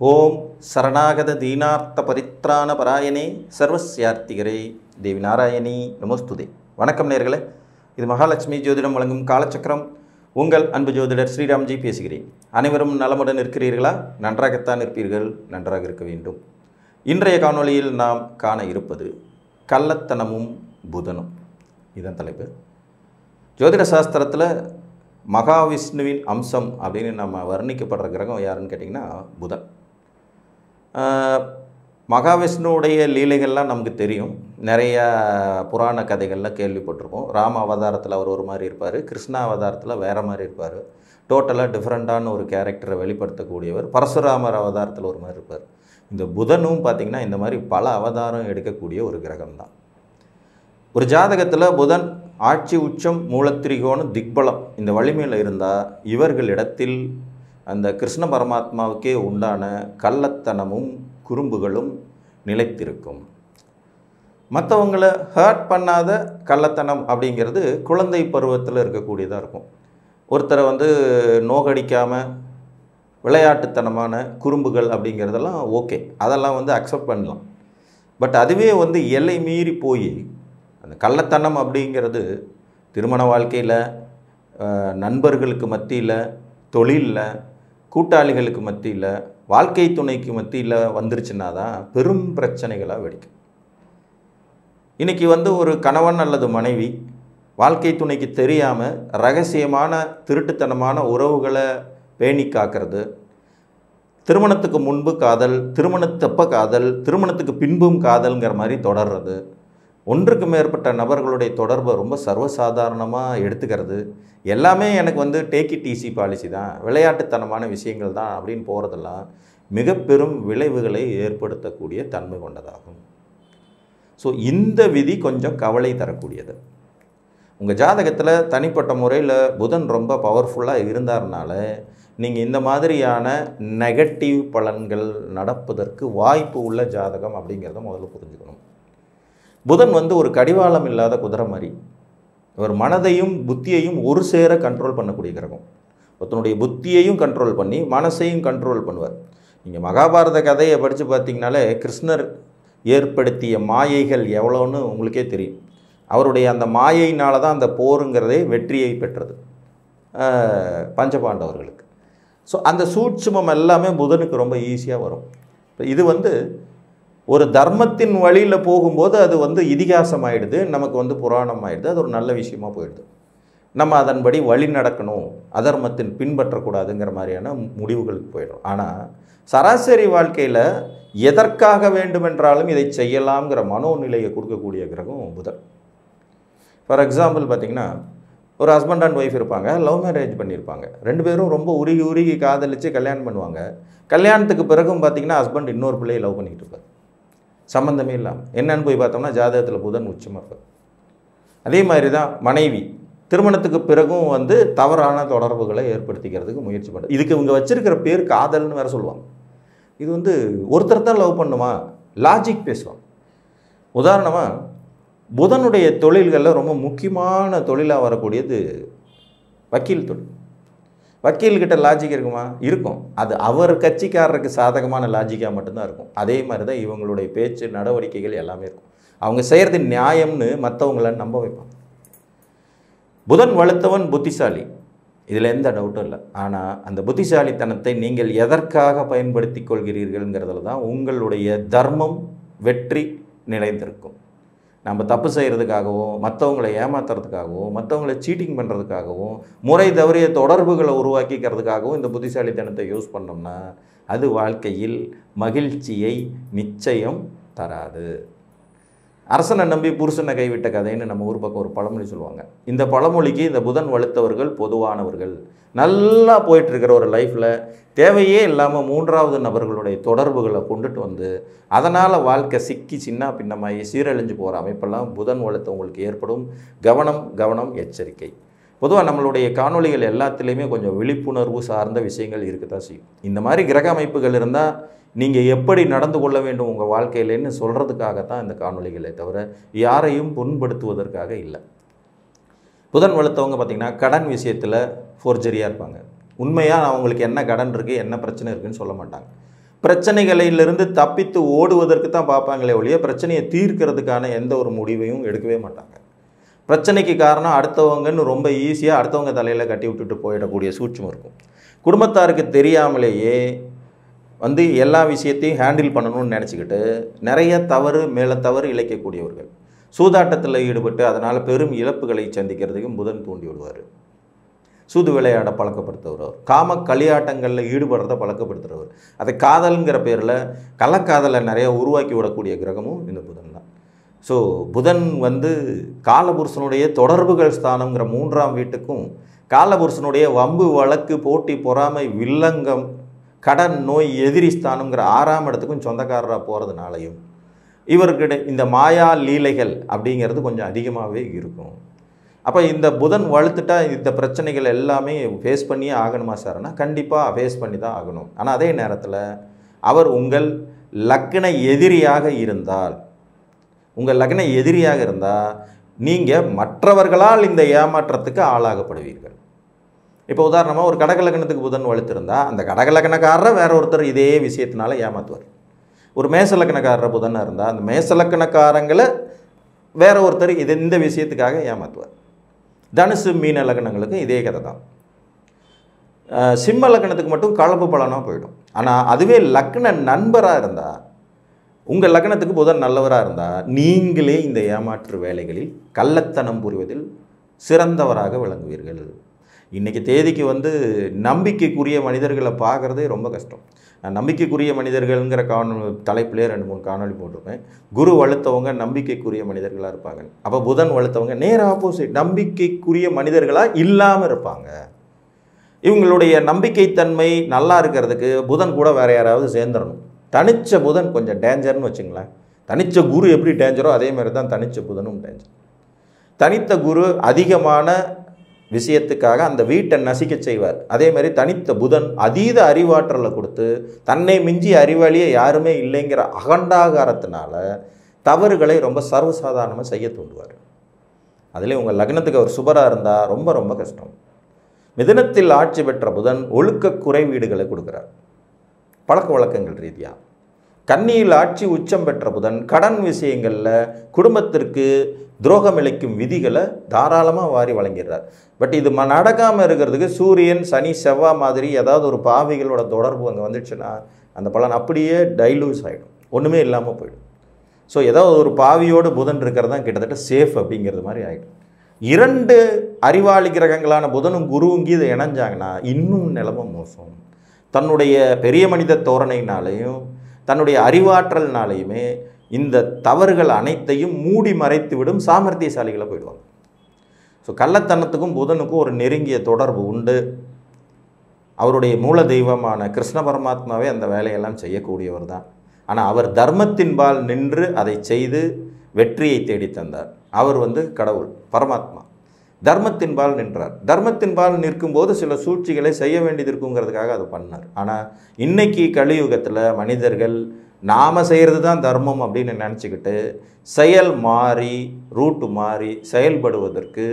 ஓம் சரணாகத தீனார்த்த பரித்ராண பராயணே சர்வஸ்யார்த்திகரே தேவி நாராயணி நமஸ்துதே. வணக்கம் நேயர்களே, இது மகாலட்சுமி ஜோதிடம் வழங்கும் காலச்சக்கரம். உங்கள் அன்பு ஜோதிடர் ஸ்ரீராம்ஜி பேசுகிறேன். அனைவரும் நலமுடன் இருக்கிறீர்களா? நன்றாகத்தான் இருப்பீர்கள், நன்றாக இருக்க வேண்டும். இன்றைய காணொளியில் நாம் காண இருப்பது கள்ளத்தனமும் புதனும். இதன் தலைப்பு. ஜோதிட சாஸ்திரத்தில் மகாவிஷ்ணுவின் அம்சம் அப்படின்னு நம்ம வர்ணிக்கப்படுற கிரகம் யாருன்னு கேட்டிங்கன்னா புதன். மகாவிஷ்ணுவுடைய லீலைகள்லாம் நமக்கு தெரியும். நிறையா புராண கதைகள்லாம் கேள்விப்பட்டிருப்போம். ராம அவதாரத்தில் அவர் ஒரு மாதிரி இருப்பார், கிருஷ்ணா அவதாரத்தில் வேறு மாதிரி இருப்பார். டோட்டலாக டிஃப்ரெண்ட்டான ஒரு கேரக்டரை வெளிப்படுத்தக்கூடியவர். பரசுராமர் அவதாரத்தில் ஒரு மாதிரி இருப்பார். இந்த புதனும் பார்த்திங்கன்னா இந்த மாதிரி பல அவதாரம் எடுக்கக்கூடிய ஒரு கிரகம்தான். ஒரு ஜாதகத்தில் புதன் ஆட்சி உச்சம் மூலத்திரிகோணம் திக்பலம் இந்த வலிமையில் இருந்தால் இவர்களிடத்தில் அந்த கிருஷ்ண பரமாத்மாவுக்கே உண்டான கள்ளத்தனமும் குறும்புகளும் நிலைத்திருக்கும். மற்றவங்களை ஹர்ட் பண்ணாத கள்ளத்தனம் அப்படிங்கிறது குழந்தை பருவத்தில் இருக்கக்கூடியதாக இருக்கும். ஒருத்தரை நோகடிக்காமல் விளையாட்டுத்தனமான குறும்புகள் அப்படிங்கிறதெல்லாம் ஓகே, அதெல்லாம் அக்செப்ட் பண்ணலாம். பட் அதுவே எல்லை மீறி போய் அந்த கள்ளத்தனம் அப்படிங்கிறது திருமண வாழ்க்கையில், நண்பர்களுக்கு மத்தியில், தொழிலில், கூட்டாளிகளுக்கு மத்தியில், வாழ்க்கை துணைக்கு மத்தியில் வந்துருச்சுன்னா தான் பெரும் பிரச்சனைகளாக வெடிக்கும். இன்றைக்கி ஒரு கணவன் அல்லது மனைவி வாழ்க்கை துணைக்கு தெரியாமல் ரகசியமான திருட்டுத்தனமான உறவுகளை பேணி காக்கிறது, திருமணத்துக்கு முன்பு காதல், திருமணத்தப்ப காதல், திருமணத்துக்கு பின்பும் காதல்ங்கிற மாதிரி தொடர்றது, ஒன்றுக்கு மேற்பட்ட நபர்களுடைய தொடர்பை ரொம்ப சர்வசாதாரணமாக எடுத்துக்கிறது, எல்லாமே எனக்கு டேக் இட் ஈஸி பாலிசி தான், விளையாட்டுத்தனமான விஷயங்கள் தான் அப்படின்னு போகிறதெல்லாம் மிக பெரும் விளைவுகளை ஏற்படுத்தக்கூடிய தன்மை கொண்டதாகும். ஸோ இந்த விதி கொஞ்சம் கவலை தரக்கூடியது. உங்கள் ஜாதகத்தில் தனிப்பட்ட முறையில் புதன் ரொம்ப பவர்ஃபுல்லாக இருந்தார்னால நீங்கள் இந்த மாதிரியான நெகட்டிவ் பலன்கள் நடப்பதற்கு வாய்ப்பு உள்ள ஜாதகம் அப்படிங்கிறத முதல்ல புரிஞ்சுக்கணும். புதன் ஒரு கடிவாளம் இல்லாத குதிரை மாதிரி. ஒரு மனதையும் புத்தியையும் ஒரு சேர கண்ட்ரோல் பண்ணக்கூடிய கிரகம். ஒருத்தனுடைய புத்தியையும் கண்ட்ரோல் பண்ணி மனசையும் கண்ட்ரோல் பண்ணுவார். நீங்கள் மகாபாரத கதையை படித்து பார்த்தீங்கனாலே கிருஷ்ணர் ஏற்படுத்திய மாயைகள் எவ்வளோன்னு உங்களுக்கே தெரியும். அவருடைய அந்த மாயையினால தான் அந்த போருங்கிறதே வெற்றியை பெற்றது பஞ்சபாண்டவர்களுக்கு. ஸோ அந்த சூட்சுமம் எல்லாமே புதனுக்கு ரொம்ப ஈஸியாக வரும். இது ஒரு தர்மத்தின் வழியில் போகும்போது அது இதிகாசம் ஆகிடுது, நமக்கு புராணம் ஆகிடுது, அது ஒரு நல்ல விஷயமாக போயிடுது. நம்ம அதன்படி வழி நடக்கணும், அதர்மத்தின் பின்பற்றக்கூடாதுங்கிற மாதிரியான முடிவுகளுக்கு போயிடும். ஆனால் சராசரி வாழ்க்கையில் எதற்காக வேண்டுமென்றாலும் இதை செய்யலாம்ங்கிற மனோநிலையை கொடுக்கக்கூடிய கிரகம் புதன். ஃபார் எக்ஸாம்பிள் பார்த்திங்கன்னா, ஒரு ஹஸ்பண்ட் அண்ட் ஒய்ஃப் இருப்பாங்க, லவ் மேரேஜ் பண்ணியிருப்பாங்க. ரெண்டு பேரும் ரொம்ப உருகி உருகி காதலித்து கல்யாணம் பண்ணுவாங்க. கல்யாணத்துக்கு பிறகும் பார்த்திங்கன்னா ஹஸ்பண்ட் இன்னொரு பிள்ளையை லவ் பண்ணிக்கிட்டு இருப்பார், சம்மந்தமே இல்லாமல். என்னன்னு போய் பார்த்தோம்னா ஜாதகத்தில் புதன் உச்சமாக இருப்பார். அதே மாதிரி தான் மனைவி திருமணத்துக்கு பிறகும் தவறான தொடர்புகளை ஏற்படுத்திக்கிறதுக்கு முயற்சி பண்ணுறது. இதுக்கு இவங்க வச்சிருக்கிற பேர் காதல்னு வேறு சொல்லுவாங்க. இது ஒருத்தர் தான் லவ் பண்ணுமா, லாஜிக் பேசுவாங்க. உதாரணமாக புதனுடைய தொழில்களில் ரொம்ப முக்கியமான தொழிலாக வரக்கூடியது வக்கீல் தொழில். வக்கீல்கிட்ட லாஜிக் இருக்குமா? இருக்கும். அது அவர் கட்சிக்காரருக்கு சாதகமான லாஜிக்காக மட்டும்தான் இருக்கும். அதே மாதிரி தான் இவங்களுடைய பேச்சு நடவடிக்கைகள் எல்லாமே இருக்கும். அவங்க செய்கிறது நியாயம்னு மற்றவங்கள நம்ப வைப்பாங்க. புதன் வலுத்தவன் புத்திசாலி, இதில் எந்த டவுட்டும் இல்லை. ஆனால் அந்த புத்திசாலித்தனத்தை நீங்கள் எதற்காக பயன்படுத்தி கொள்கிறீர்கள்ங்கிறதுல தான் உங்களுடைய தர்மம் வெற்றி நிலைந்திருக்கும். நம்ம தப்பு செய்கிறதுக்காகவும், மற்றவங்களை ஏமாத்துறதுக்காகவும், மற்றவங்களை சீட்டிங் பண்ணுறதுக்காகவும், முறை தவறிய தொடர்புகளை உருவாக்கிக்கிறதுக்காகவும் இந்த புத்திசாலித்தனத்தை யூஸ் பண்ணோம்னா அது வாழ்க்கையில் மகிழ்ச்சியை நிச்சயம் தராது. அரசனை நம்பி புருஷனை கைவிட்ட கதைன்னு நம்ம ஊர் பக்கம் ஒரு பழமொழி சொல்லுவாங்க. இந்த பழமொழிக்கு இந்த புதன் வலுத்தவர்கள் பொதுவானவர்கள். நல்லா போயிட்டுருக்கிற ஒரு லைஃப்பில் தேவையே இல்லாமல் மூன்றாவது நபர்களுடைய தொடர்புகளை கொண்டுட்டு அதனால் வாழ்க்கை சிக்கி சின்ன பின்னமாகி சீரழிஞ்சு போகிற அமைப்பெல்லாம் புதன் வலுத்தவங்களுக்கு ஏற்படும். கவனம் கவனம், எச்சரிக்கை. பொதுவாக நம்மளுடைய காணொளிகள் எல்லாத்துலேயுமே கொஞ்சம் விழிப்புணர்வு சார்ந்த விஷயங்கள் இருக்க தான் செய்யும். இந்த மாதிரி கிரக அமைப்புகள் இருந்தால் நீங்கள் எப்படி நடந்து கொள்ள வேண்டும் உங்கள் வாழ்க்கையிலன்னு சொல்கிறதுக்காகத்தான் இந்த காணொளிகளே தவிர யாரையும் புண்படுத்துவதற்காக இல்லை. புதன் வலுத்தவங்க பார்த்திங்கன்னா கடன் விஷயத்தில் ஃபோர்ஜரியாக இருப்பாங்க. உண்மையாக அவங்களுக்கு என்ன கடன் இருக்குது, என்ன பிரச்சனை இருக்குதுன்னு சொல்ல மாட்டாங்க. பிரச்சனைகளிலிருந்து தப்பித்து ஓடுவதற்கு தான் பார்ப்பாங்களே ஒழிய பிரச்சனையை தீர்க்கிறதுக்கான எந்த ஒரு முடிவையும் எடுக்கவே மாட்டாங்க. பிரச்சனைக்கு காரணம் அடுத்தவங்கன்னு ரொம்ப ஈஸியாக அடுத்தவங்க தலையில் கட்டி விட்டுட்டு போயிடக்கூடிய சூட்சம் இருக்கும். குடும்பத்தாருக்கு தெரியாமலேயே வந்து எல்லா விஷயத்தையும் ஹேண்டில் பண்ணணும்னு நினச்சிக்கிட்டு நிறைய தவறு மேலே தவறு இழைக்கக்கூடியவர்கள், சூதாட்டத்தில் ஈடுபட்டு அதனால் பெரும் இழப்புகளை சந்திக்கிறதுக்கு புதன் தூண்டி விடுவார். சூது விளையாட பழக்கப்படுத்துகிறவர், காம களியாட்டங்களில் ஈடுபடுறத பழக்கப்படுத்துகிறவர், அதை காதல்ங்கிற பேரில் கள்ளக்காதலை நிறைய உருவாக்கி விடக்கூடிய கிரகமும் இந்த புதன் தான். ஸோ புதன் வந்து காலபுருஷனுடைய தொடர்புகள் ஸ்தானங்கிற 3ஆம் வீட்டுக்கும் காலபுருஷனுடைய வம்பு வழக்கு போட்டி பொறாமை வில்லங்கம் கடன் நோய் எதிரி ஸ்தானங்கிற 6ஆம் இடத்துக்கும் சொந்தக்காரராக போகிறதுனாலையும் இவர்கிட்ட இந்த மாயா லீலைகள் அப்படிங்கிறது கொஞ்சம் அதிகமாகவே இருக்கும். அப்போ இந்த புதன் வலுத்துட்டா இந்த பிரச்சனைகள் எல்லாமே ஃபேஸ் பண்ணியே ஆகணுமா சார்னா கண்டிப்பாக ஃபேஸ் பண்ணி தான் ஆகணும். ஆனால் அதே நேரத்தில் அவர் உங்கள் லக்ன எதிரியாக இருந்தால் நீங்கள் மற்றவர்களால் இந்த ஏமாற்றத்துக்கு ஆளாகப்படுவீர்கள். இப்போ உதாரணமாக ஒரு கடகலக்கணத்துக்கு புதன் வலுத்திருந்தால் அந்த கடகலக்கணக்காரரை வேற ஒருத்தர் இதே விஷயத்தினால ஏமாற்றுவார். ஒரு மேசலக்கணக்காரர் புதனாக இருந்தால் அந்த மேசலக்கணக்காரங்களை வேற ஒருத்தர் இந்த விஷயத்துக்காக ஏமாற்றுவார். தனுசு மீன லக்னங்களுக்கு இதே கதை தான். சிம்ம லக்னத்துக்கு மட்டும் கலப்பு பலனாக போயிடும். ஆனால் அதுவே லக்ன நண்பராக இருந்தால், உங்கள் லக்னத்துக்கு புதன் நல்லவராக இருந்தால் நீங்களே இந்த ஏமாற்று வேலைகளில் கள்ளத்தனம் புரிவதில் சிறந்தவராக விளங்குவீர்கள். இன்றைக்கி தேதிக்கு வந்து நம்பிக்கைக்குரிய மனிதர்களை பார்க்குறதே ரொம்ப கஷ்டம். நான் நம்பிக்கைக்குரிய மனிதர்கள்ங்கிற தலைப்பிலே 2-3 காணொலி போட்டிருப்பேன். குரு வலுத்தவங்க நம்பிக்கைக்குரிய மனிதர்களாக இருப்பாங்க. அப்போ புதன் வலுத்தவங்க நேர் ஆப்போசிட், நம்பிக்கைக்குரிய மனிதர்களாக இல்லாமல் இருப்பாங்க. இவங்களுடைய நம்பிக்கைத்தன்மை நல்லா இருக்கிறதுக்கு புதன் கூட வேறு யாராவது சேர்ந்துடணும். தனிச்ச புதன் கொஞ்சம் டேஞ்சர்னு வச்சுங்களேன். தனிச்ச குரு எப்படி டேஞ்சரோ அதே மாதிரி தான் தனிச்ச புதனும் டேஞ்சர். தனித்த குரு அதிகமான விஷயத்துக்காக அந்த வீட்டை நசிக்க செய்வார். அதே மாதிரி தனித்த புதன் அதீத அறிவாற்றலை கொடுத்து தன்னை மிஞ்சி அறிவாளியே யாருமே இல்லைங்கிற அகண்டாகாரத்தினால தவறுகளை ரொம்ப சர்வசாதாரணமாக செய்ய தூண்டுவார். அதிலே உங்கள் லக்னத்துக்கு அவர் சுபராக இருந்தால் ரொம்ப ரொம்ப கஷ்டம். மிதுனத்தில் ஆட்சி பெற்ற புதன் ஒழுக்க குறைவீடுகளை கொடுக்குறார் பழக்க வழக்கங்கள் ரீதியாக. கன்னியில் ஆட்சி உச்சம் பெற்ற புதன் கடன் விஷயங்களில் குடும்பத்திற்கு துரோகம் இழைக்கும் விதிகளை தாராளமாக வாரி வழங்கிடுறார். பட் இது நடக்காமல் இருக்கிறதுக்கு சூரியன் சனி செவ்வாய் மாதிரி ஏதாவது ஒரு பாவிகளோட தொடர்பு அங்கே வந்துடுச்சுன்னா அந்த பலன் அப்படியே டைலூஸ் ஆகிடும், ஒன்றுமே இல்லாமல் போயிடும். ஸோ ஏதாவது ஒரு பாவியோடு புதன் இருக்கிறது தான் கிட்டத்தட்ட சேஃப் அப்படிங்கிறது மாதிரி ஆகிடும். 2 அறிவாளி கிரகங்களான புதனும் குருவும் இதை இணைஞ்சாங்கன்னா இன்னும் நிலைமை மோசம். தன்னுடைய பெரிய மனித தோரணையினாலையும் தன்னுடைய அறிவாற்றல்னாலையுமே இந்த தவறுகள் அனைத்தையும் மூடி மறைத்து விடும் சாமர்த்தியசாலிகளை போயிடுவாங்க. ஸோ கள்ளத்தனத்துக்கும் புதனுக்கும் ஒரு நெருங்கிய தொடர்பு உண்டு. அவருடைய மூல தெய்வமான கிருஷ்ண பரமாத்மாவே அந்த வேலையெல்லாம் செய்யக்கூடியவர் தான். ஆனால் அவர் தர்மத்தின்பால் நின்று அதை செய்து வெற்றியை தேடி தந்தார். அவர் வந்து கடவுள் பரமாத்மா தர்மத்தின்பால் நின்றார். தர்மத்தின்பால் நிற்கும்போது சில சூழ்ச்சிகளை செய்ய வேண்டியது இருக்குங்கிறதுக்காக அதை பண்ணார். ஆனால் இன்னைக்கு கலியுகத்தில் மனிதர்கள் நாம் செய்கிறது தான் தர்மம் அப்படின்னு நினச்சிக்கிட்டு செயல் மாறி ரூட்டு மாறி செயல்படுவதற்கு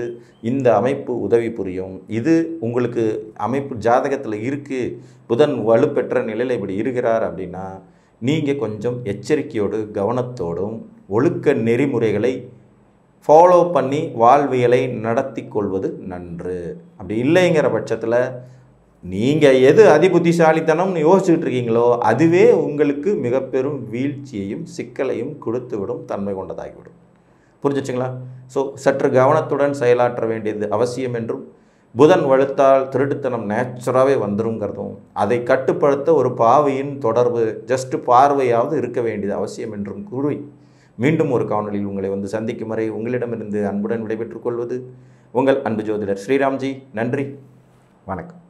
இந்த அமைப்பு உதவி புரியும். இது உங்களுக்கு அமைப்பு ஜாதகத்தில் இருக்குது, புதன் வலுப்பெற்ற நிலையில் இப்படி இருக்கிறார் அப்படின்னா நீங்கள் கொஞ்சம் எச்சரிக்கையோடு கவனத்தோடும் ஒழுக்க நெறிமுறைகளை ஃபாலோ பண்ணி வாழ்வியலை நடத்தி கொள்வது நன்று. அப்படி இல்லைங்கிற பட்சத்தில் நீங்கள் எது அதிபுத்திசாலித்தனம்னு யோசிச்சுட்டு இருக்கீங்களோ அதுவே உங்களுக்கு மிக பெரும் வீழ்ச்சியையும் சிக்கலையும் கொடுத்து விடும், தன்மை கொண்டதாகிவிடும். புரிஞ்சிச்சுங்களா? ஸோ சற்று கவனத்துடன் செயலாற்ற வேண்டியது அவசியம் என்றும், புதன் வலுத்தால் திருட்டுத்தனம் நேச்சுராகவே வந்துருங்கிறதும், அதை கட்டுப்படுத்த ஒரு பாவியின் தொடர்பு ஜஸ்ட் பார்வையாவது இருக்க வேண்டியது அவசியம் என்றும் கூறி மீண்டும் ஒரு காணொலியில் உங்களை வந்து சந்திக்கும் வரை உங்களிடமிருந்து அன்புடன் விடைபெற்றுக் கொள்வது உங்கள் அன்பு ஜோதிடர் ஸ்ரீராம்ஜி. நன்றி, வணக்கம்.